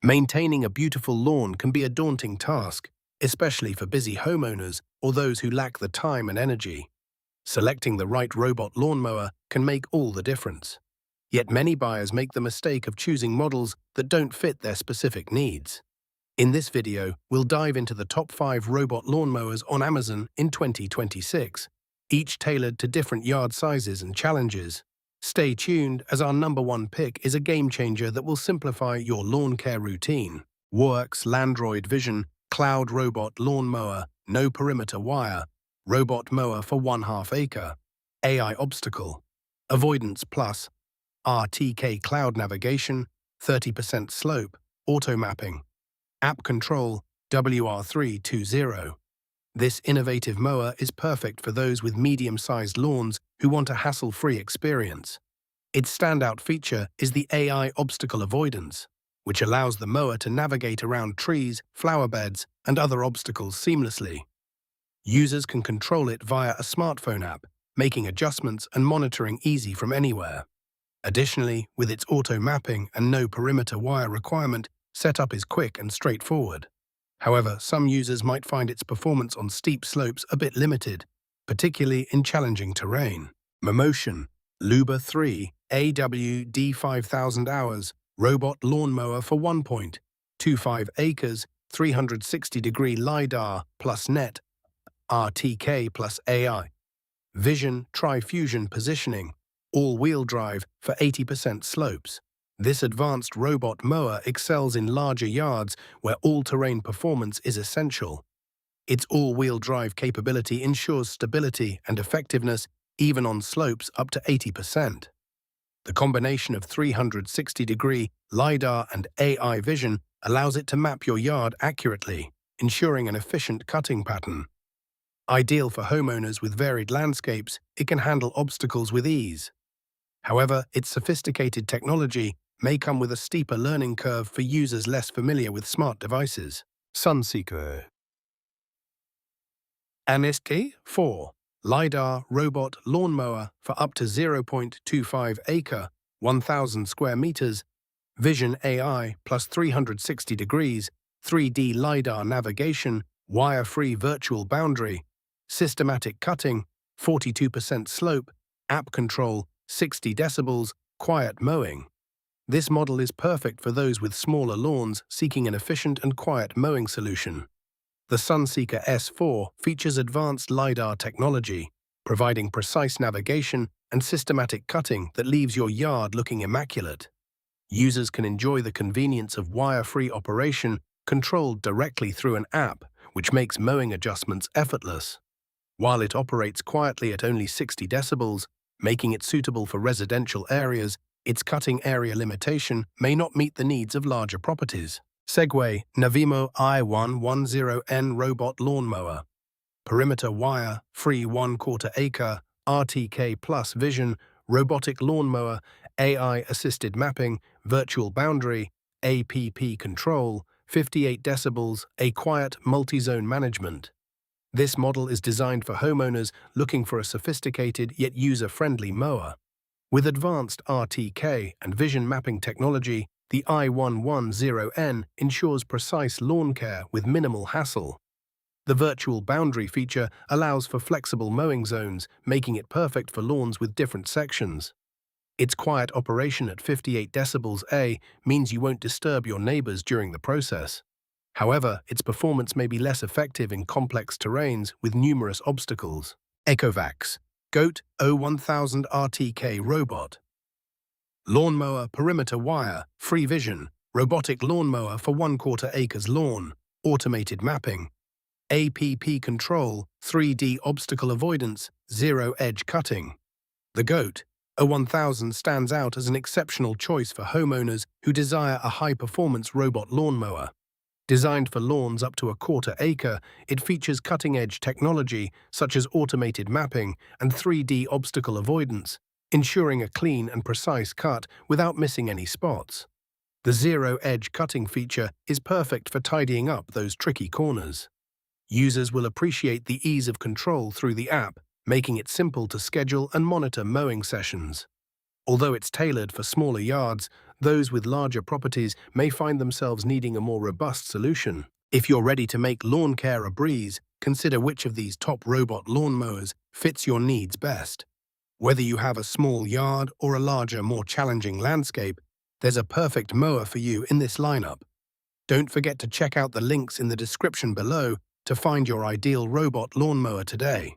Maintaining a beautiful lawn can be a daunting task, especially for busy homeowners or those who lack the time and energy. Selecting the right robot lawnmower can make all the difference. Yet many buyers make the mistake of choosing models that don't fit their specific needs. In this video, we'll dive into the top 5 robot lawnmowers on Amazon in 2026, each tailored to different yard sizes and challenges. Stay tuned, as our number 1 pick is a game-changer that will simplify your lawn care routine. WORX Landroid Vision Cloud Robot Lawnmower, No Perimeter Wire, Robot Mower for 1/2 acre, AI Obstacle, Avoidance Plus, RTK Cloud Navigation, 30% Slope, Auto Mapping, App Control, WR320. This innovative mower is perfect for those with medium-sized lawns who want a hassle-free experience. Its standout feature is the AI obstacle avoidance, which allows the mower to navigate around trees, flower beds, and other obstacles seamlessly. Users can control it via a smartphone app, making adjustments and monitoring easy from anywhere. Additionally, with its auto mapping and no perimeter wire requirement, setup is quick and straightforward. However, some users might find its performance on steep slopes a bit limited, particularly in challenging terrain. Mammotion LUBA 3 AWD 5000 hours Robot Lawnmower for 1.25 acres, 360-degree LiDAR plus net, RTK plus AI. Vision Tri-Fusion Positioning, all-wheel drive for 80% slopes. This advanced robot mower excels in larger yards where all-terrain performance is essential. Its all-wheel drive capability ensures stability and effectiveness even on slopes up to 80%. The combination of 360-degree LiDAR and AI vision allows it to map your yard accurately, ensuring an efficient cutting pattern. Ideal for homeowners with varied landscapes, it can handle obstacles with ease. However, its sophisticated technology may come with a steeper learning curve for users less familiar with smart devices. Sunseeker NSK 4 LiDAR Robot Lawnmower for up to 0.25 acre, 1,000 square meters, Vision AI plus 360 degrees, 3D LiDAR navigation, wire-free virtual boundary, systematic cutting, 42% slope, app control, 60 decibels, quiet mowing. This model is perfect for those with smaller lawns seeking an efficient and quiet mowing solution. The Sunseeker S4 features advanced LiDAR technology, providing precise navigation and systematic cutting that leaves your yard looking immaculate. Users can enjoy the convenience of wire-free operation controlled directly through an app, which makes mowing adjustments effortless. While it operates quietly at only 60 decibels, making it suitable for residential areas, its cutting area limitation may not meet the needs of larger properties. Segway Navimow i110N Robot Lawnmower. Perimeter wire, free 1/4 acre, RTK plus vision, robotic lawnmower, AI-assisted mapping, virtual boundary, APP control, 58 decibels, a quiet multi-zone management. This model is designed for homeowners looking for a sophisticated yet user-friendly mower. With advanced RTK and vision mapping technology, the i110N ensures precise lawn care with minimal hassle. The virtual boundary feature allows for flexible mowing zones, making it perfect for lawns with different sections. Its quiet operation at 58 decibels A means you won't disturb your neighbors during the process. However, its performance may be less effective in complex terrains with numerous obstacles. ECOVACS GOAT 01000 RTK Robot. Lawnmower Perimeter Wire, Free Vision, Robotic Lawnmower for 1/4 acres lawn, Automated Mapping, APP Control, 3D Obstacle Avoidance, Zero Edge Cutting. The GOAT 01000 stands out as an exceptional choice for homeowners who desire a high-performance robot lawnmower. Designed for lawns up to 1/4 acre, it features cutting-edge technology such as automated mapping and 3D obstacle avoidance, ensuring a clean and precise cut without missing any spots. The zero-edge cutting feature is perfect for tidying up those tricky corners. Users will appreciate the ease of control through the app, making it simple to schedule and monitor mowing sessions. Although it's tailored for smaller yards, Those with larger properties may find themselves needing a more robust solution. If you're ready to make lawn care a breeze, consider which of these top robot lawnmowers fits your needs best. Whether you have a small yard or a larger, more challenging landscape, there's a perfect mower for you in this lineup. Don't forget to check out the links in the description below to find your ideal robot lawnmower today.